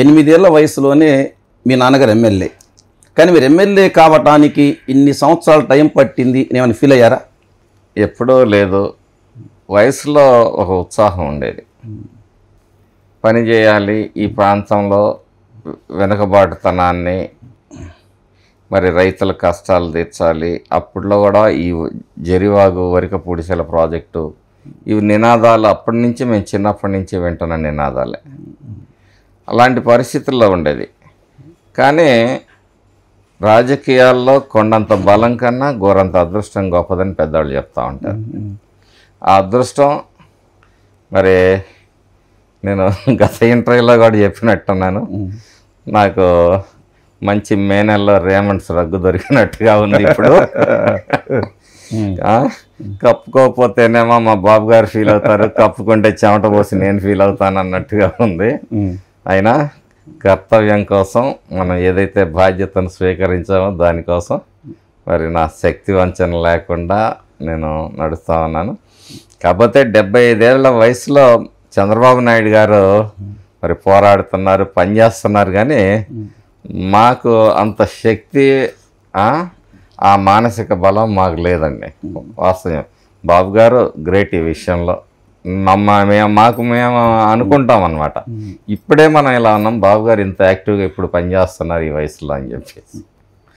8 ఏళ్ల వయసులోనే మీ నాన్నగారు ఎమ్మెల్యే, కానీ మీరు ఎమ్మెల్యే కావటానికి ఇన్ని సంవత్సరాలు టైం పట్టింది ఏమైనా ఫీల్ అయ్యారా? ఎప్పుడూ లేదు. వయసులో ఒక ఉత్సాహం ఉండేది. పని చేయాలి, ఈ ప్రాంతంలో వెనుకబాటుతనాన్ని, మరి రైతుల కష్టాలు తీర్చాలి. అప్పట్లో కూడా ఈ జరివాగు వరిక పూడిసెల ప్రాజెక్టు, ఇవి నినాదాలు అప్పటి నుంచి మేము చిన్నప్పటి నుంచి వింటున్న నినాదాలే. అలాంటి పరిస్థితుల్లో ఉండేది. కానీ రాజకీయాల్లో కొండంత బలం కన్నా గోరంత అదృష్టం గొప్పదని పెద్దవాళ్ళు చెప్తూ ఉంటారు. ఆ అదృష్టం మరి నేను గత ఇంటర్వ్యూలో కూడా చెప్పినట్టున్నాను, నాకు మంచి మే నెలలో రేమండ్స్ రగ్గు దొరికినట్టుగా ఉంది. ఇప్పుడు కప్పుకోకపోతేనేమో మా బాబు గారు ఫీల్ అవుతారు, కప్పుకుంటే చెమట పోసి నేను ఫీల్ అవుతాను అన్నట్టుగా ఉంది. అయినా కర్తవ్యం కోసం మనం ఏదైతే బాధ్యతను స్వీకరించామో దానికోసం మరి నా శక్తి వంచన లేకుండా నేను నడుస్తూ ఉన్నాను. కాకపోతే 75 ఏళ్ల వయసులో చంద్రబాబు నాయుడు గారు మరి పోరాడుతున్నారు, పనిచేస్తున్నారు, కానీ మాకు అంత శక్తి ఆ మానసిక బలం మాకు లేదండి. వాస్తవం, బాబు గారు గ్రేట్ ఈ విషయంలో. మేము అనుకుంటాం అన్నమాట, ఇప్పుడే మనం ఇలా ఉన్నాం, బాబు గారు ఇంత యాక్టివ్గా ఇప్పుడు పనిచేస్తున్నారు ఈ వయసులో అని చెప్పేసి.